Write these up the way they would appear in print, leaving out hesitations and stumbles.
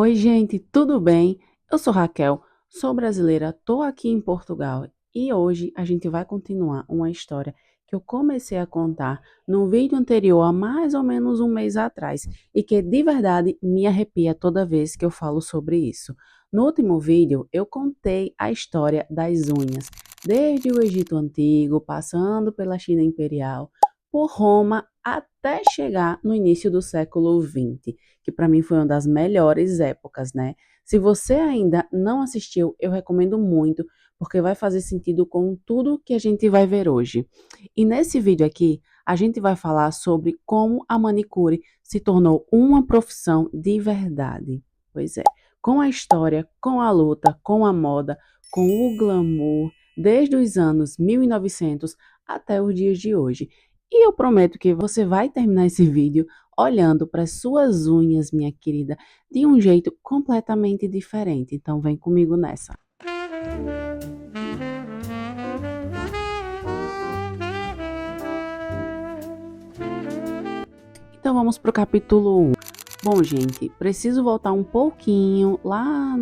Oi, gente, tudo bem? Eu sou Raquel, sou brasileira, tô aqui em Portugal e hoje a gente vai continuar uma história que eu comecei a contar no vídeo anterior há mais ou menos um mês atrás e que de verdade me arrepia toda vez que eu falo sobre isso. No último vídeo eu contei a história das unhas, desde o Egito Antigo, passando pela China Imperial, por Roma até chegar no início do século XX, que para mim foi uma das melhores épocas, né? Se você ainda não assistiu, eu recomendo muito, porque vai fazer sentido com tudo que a gente vai ver hoje. E nesse vídeo aqui, a gente vai falar sobre como a manicure se tornou uma profissão de verdade. Pois é, com a história, com a luta, com a moda, com o glamour, desde os anos 1900 até os dias de hoje. E eu prometo que você vai terminar esse vídeo olhando para as suas unhas, minha querida, de um jeito completamente diferente. Então vem comigo nessa. Então vamos para o capítulo 1. Bom, gente, preciso voltar um pouquinho lá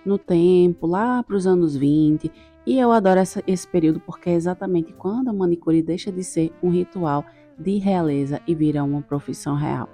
no tempo, lá para os anos 20. E eu adoro esse período porque é exatamente quando a manicure deixa de ser um ritual de realeza e vira uma profissão real,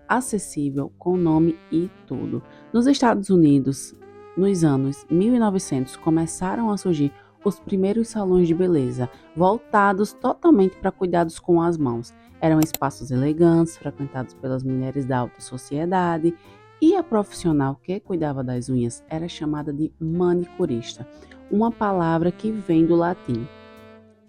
acessível, com nome e tudo. Nos Estados Unidos, nos anos 1900, começaram a surgir os primeiros salões de beleza, voltados totalmente para cuidados com as mãos. Eram espaços elegantes, frequentados pelas mulheres da alta sociedade, e a profissional que cuidava das unhas era chamada de manicurista, uma palavra que vem do latim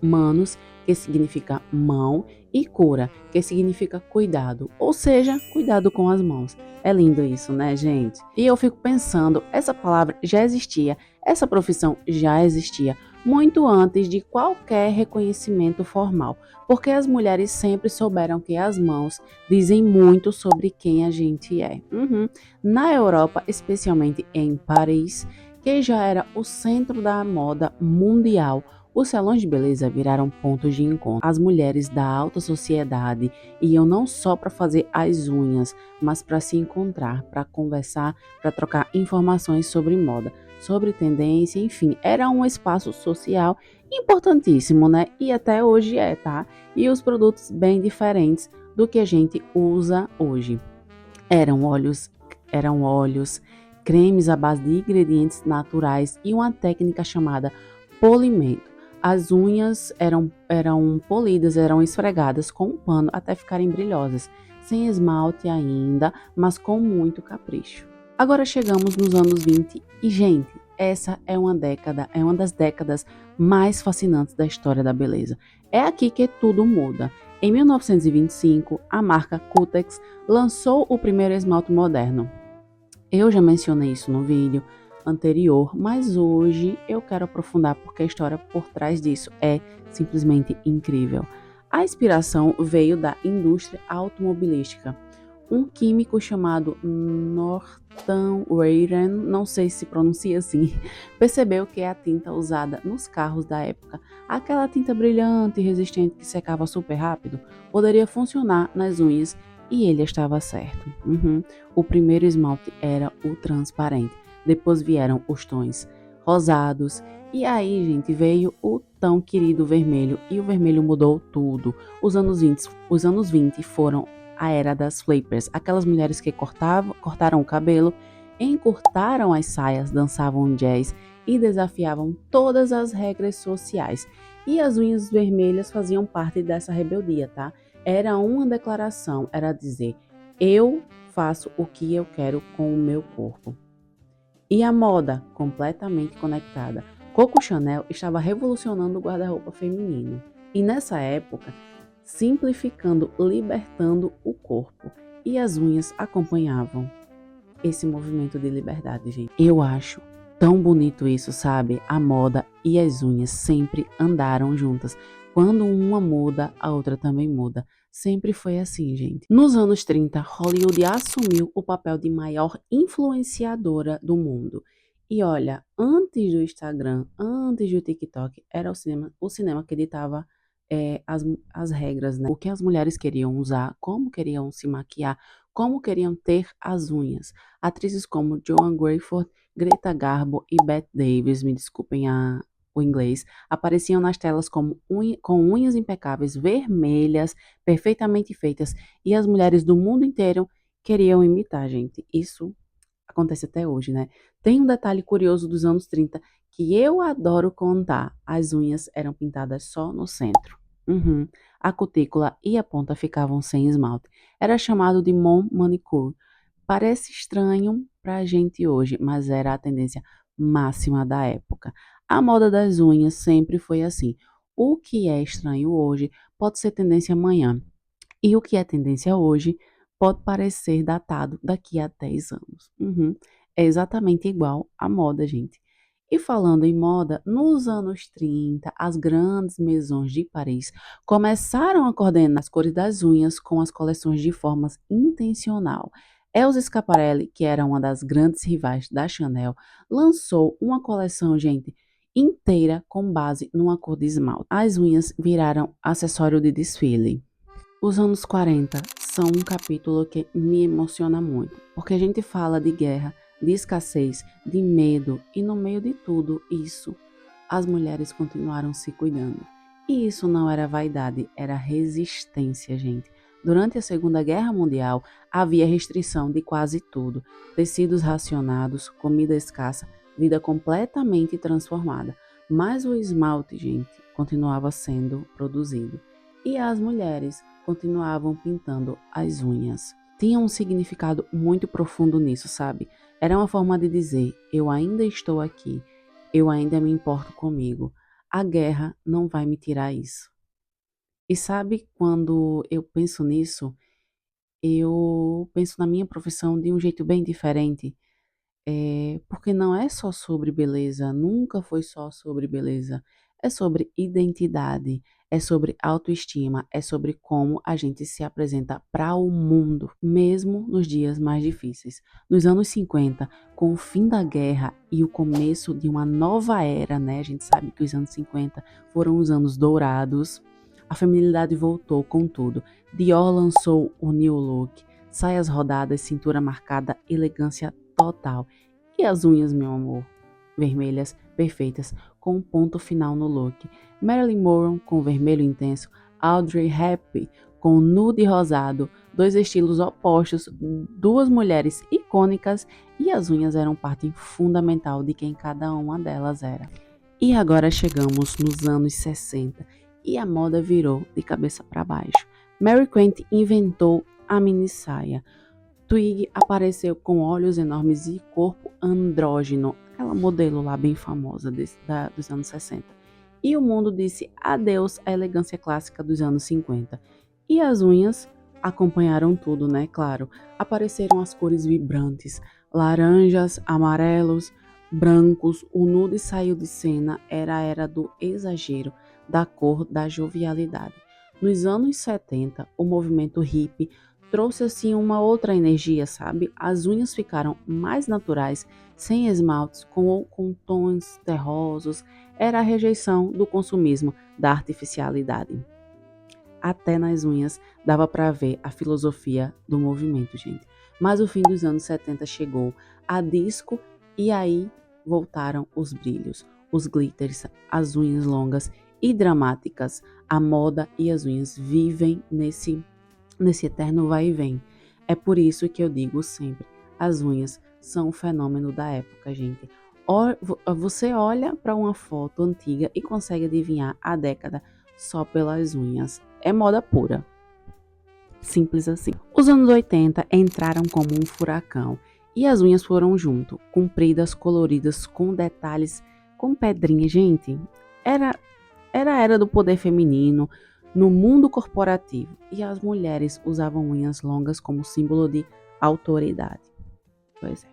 manus, que significa mão, e cura, que significa cuidado, ou seja, cuidado com as mãos. É lindo isso, né, gente? E eu fico pensando, essa palavra já existia, essa profissão já existia muito antes de qualquer reconhecimento formal, porque as mulheres sempre souberam que as mãos dizem muito sobre quem a gente é. Na Europa, especialmente em Paris, que já era o centro da moda mundial, os salões de beleza viraram pontos de encontro. As mulheres da alta sociedade iam não só para fazer as unhas, mas para se encontrar, para conversar, para trocar informações sobre moda, sobre tendência, enfim, era um espaço social importantíssimo, né? E até hoje é, tá? E os produtos bem diferentes do que a gente usa hoje. Eram óleos, eram óleos, cremes à base de ingredientes naturais e uma técnica chamada polimento. As unhas eram polidas, eram esfregadas com um pano até ficarem brilhosas, sem esmalte ainda, mas com muito capricho. Agora chegamos nos anos 20 e, gente, essa é uma das décadas mais fascinantes da história da beleza. É aqui que tudo muda. Em 1925, a marca Cutex lançou o primeiro esmalte moderno. Eu já mencionei isso no vídeo anterior, mas hoje eu quero aprofundar porque a história por trás disso é simplesmente incrível. A inspiração veio da indústria automobilística. Um químico chamado Norton Rayron, não sei se pronuncia assim, percebeu que a tinta usada nos carros da época, aquela tinta brilhante e resistente que secava super rápido, poderia funcionar nas unhas e ele estava certo. O primeiro esmalte era o transparente, depois vieram os tons rosados e aí, gente, veio o tão querido vermelho e o vermelho mudou tudo. Os anos 20 foram a era das flippers, aquelas mulheres que cortaram o cabelo, encurtaram as saias, dançavam jazz e desafiavam todas as regras sociais. E as unhas vermelhas faziam parte dessa rebeldia, tá? Era uma declaração, era dizer: eu faço o que eu quero com o meu corpo. E a moda, completamente conectada. Coco Chanel estava revolucionando o guarda-roupa feminino. E nessa época, simplificando, libertando o corpo. E as unhas acompanhavam esse movimento de liberdade, gente. Eu acho tão bonito isso, sabe? A moda e as unhas sempre andaram juntas. Quando uma muda, a outra também muda. Sempre foi assim, gente. Nos anos 30, Hollywood assumiu o papel de maior influenciadora do mundo. E olha, antes do Instagram, antes do TikTok, era o cinema que ditava as regras, né? O que as mulheres queriam usar, como queriam se maquiar, como queriam ter as unhas. Atrizes como Joan Greyford, Greta Garbo e Bette Davis, me desculpem o inglês, apareciam nas telas com unhas impecáveis, vermelhas, perfeitamente feitas, e as mulheres do mundo inteiro queriam imitar, gente. Isso acontece até hoje, né? Tem um detalhe curioso dos anos 30 que eu adoro contar. As unhas eram pintadas só no centro. Uhum. A cutícula e a ponta ficavam sem esmalte. Era chamado de Mon Manicure. Parece estranho pra gente hoje, mas era a tendência máxima da época. A moda das unhas sempre foi assim. O que é estranho hoje pode ser tendência amanhã. E o que é tendência hoje pode parecer datado daqui a 10 anos. Uhum. É exatamente igual à moda, gente. E falando em moda, nos anos 30, as grandes maisons de Paris começaram a coordenar as cores das unhas com as coleções de formas intencional. Elsa Schiaparelli, que era uma das grandes rivais da Chanel, lançou uma coleção, gente, inteira com base numa cor de esmalte. As unhas viraram acessório de desfile. Os anos 40 são um capítulo que me emociona muito, porque a gente fala de guerra, de escassez, de medo e no meio de tudo isso, as mulheres continuaram se cuidando. E isso não era vaidade, era resistência, gente. Durante a Segunda Guerra Mundial, havia restrição de quase tudo: tecidos racionados, comida escassa, vida completamente transformada. Mas o esmalte, gente, continuava sendo produzido. E as mulheres continuavam pintando as unhas. Tinha um significado muito profundo nisso, sabe? Era uma forma de dizer: eu ainda estou aqui, eu ainda me importo comigo. A guerra não vai me tirar isso. E sabe, quando eu penso nisso, eu penso na minha profissão de um jeito bem diferente. Porque não é só sobre beleza, nunca foi só sobre beleza. É sobre identidade, é sobre autoestima, é sobre como a gente se apresenta para o mundo, mesmo nos dias mais difíceis. Nos anos 50, com o fim da guerra e o começo de uma nova era, né? A gente sabe que os anos 50 foram os anos dourados. A feminilidade voltou com tudo. Dior lançou o New Look, saias rodadas, cintura marcada, elegância total. E as unhas, meu amor? Vermelhas, perfeitas, com um ponto final no look. Marilyn Monroe com vermelho intenso, Audrey Hepburn com nude rosado, dois estilos opostos, duas mulheres icônicas, e as unhas eram parte fundamental de quem cada uma delas era. E agora chegamos nos anos 60 e a moda virou de cabeça para baixo. Mary Quant inventou a mini saia. Twig apareceu com olhos enormes e corpo andrógeno, aquela modelo lá bem famosa dos anos 60. E o mundo disse adeus à elegância clássica dos anos 50. E as unhas acompanharam tudo, né? Claro, apareceram as cores vibrantes, laranjas, amarelos, brancos. O nude saiu de cena, era a era do exagero, da cor, da jovialidade. Nos anos 70, o movimento hippie trouxe assim uma outra energia, sabe? As unhas ficaram mais naturais, sem esmaltes, com tons terrosos. Era a rejeição do consumismo, da artificialidade. Até nas unhas dava para ver a filosofia do movimento, gente. Mas o fim dos anos 70 chegou, a disco, e aí voltaram os brilhos, os glitters, as unhas longas e dramáticas. A moda e as unhas vivem nesse eterno vai e vem. É por isso que eu digo sempre, as unhas são um fenômeno da época, gente. Você olha para uma foto antiga e consegue adivinhar a década só pelas unhas. É moda pura. Simples assim. Os anos 80 entraram como um furacão e as unhas foram junto, compridas, coloridas, com detalhes, com pedrinha. Gente, era, era a era do poder feminino no mundo corporativo e as mulheres usavam unhas longas como símbolo de autoridade. Pois é.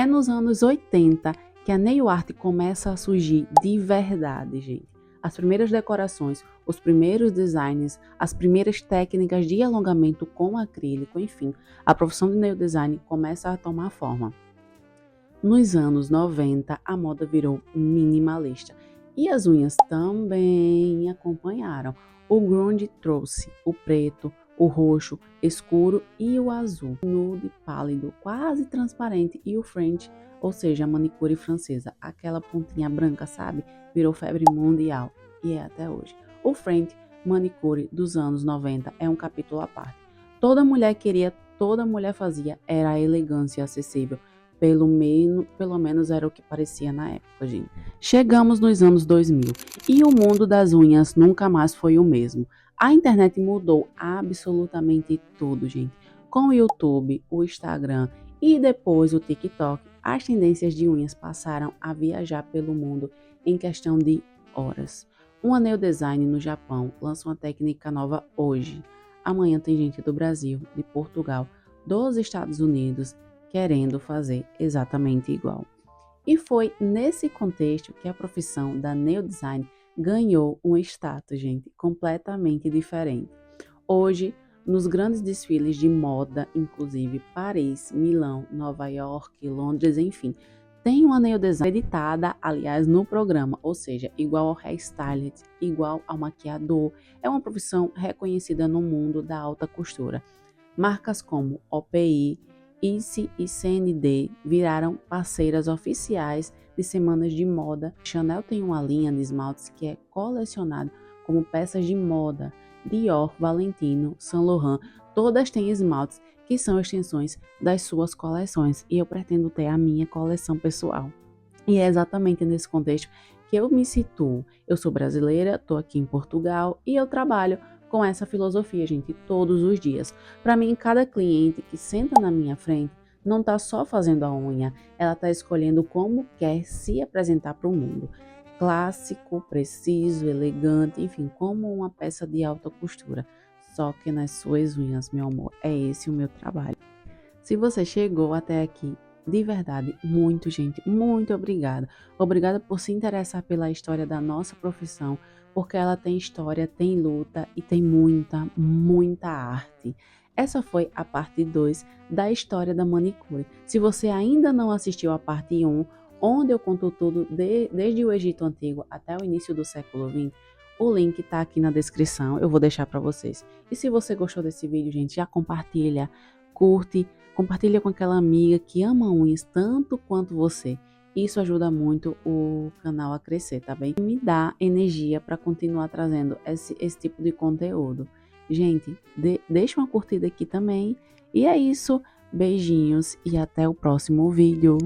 É nos anos 80 que a nail art começa a surgir de verdade, gente. As primeiras decorações, os primeiros designs, as primeiras técnicas de alongamento com acrílico, enfim, a profissão de nail design começa a tomar forma. Nos anos 90, a moda virou minimalista e as unhas também acompanharam. O grunge trouxe o preto, o roxo escuro e o azul, nude pálido, quase transparente, e o French, ou seja, a manicure francesa, aquela pontinha branca, sabe? Virou febre mundial e é até hoje. O French manicure dos anos 90 é um capítulo à parte. Toda mulher queria, toda mulher fazia, era a elegância acessível. Pelo menos era o que parecia na época, gente. Chegamos nos anos 2000 e o mundo das unhas nunca mais foi o mesmo. A internet mudou absolutamente tudo, gente. Com o YouTube, o Instagram e depois o TikTok, as tendências de unhas passaram a viajar pelo mundo em questão de horas. Uma nail design no Japão lança uma técnica nova hoje. Amanhã tem gente do Brasil, de Portugal, dos Estados Unidos querendo fazer exatamente igual. E foi nesse contexto que a profissão da nail design ganhou um status, gente, completamente diferente. Hoje, nos grandes desfiles de moda, inclusive Paris, Milão, Nova York, Londres, enfim, tem uma nail design acreditada, aliás, no programa, ou seja, igual ao hairstylist, igual ao maquiador. É uma profissão reconhecida no mundo da alta costura. Marcas como OPI, ICE e CND viraram parceiras oficiais de semanas de moda. Chanel tem uma linha de esmaltes que é colecionada como peças de moda. Dior, Valentino, Saint Laurent, todas têm esmaltes que são extensões das suas coleções e eu pretendo ter a minha coleção pessoal. E é exatamente nesse contexto que eu me situo. Eu sou brasileira, estou aqui em Portugal e eu trabalho com essa filosofia, gente, todos os dias. Para mim, cada cliente que senta na minha frente não está só fazendo a unha, ela está escolhendo como quer se apresentar para o mundo. Clássico, preciso, elegante, enfim, como uma peça de alta costura. Só que nas suas unhas, meu amor, é esse o meu trabalho. Se você chegou até aqui, de verdade, muito, gente, muito obrigada. Obrigada por se interessar pela história da nossa profissão, porque ela tem história, tem luta e tem muita, muita arte. Essa foi a parte 2 da história da manicure. Se você ainda não assistiu a parte 1, onde eu conto tudo desde o Egito Antigo até o início do século XX, o link tá aqui na descrição, eu vou deixar para vocês. E se você gostou desse vídeo, gente, já compartilha, curte, compartilha com aquela amiga que ama unhas tanto quanto você. Isso ajuda muito o canal a crescer, tá bem? E me dá energia para continuar trazendo esse tipo de conteúdo. Gente, deixa uma curtida aqui também. E é isso. Beijinhos e até o próximo vídeo.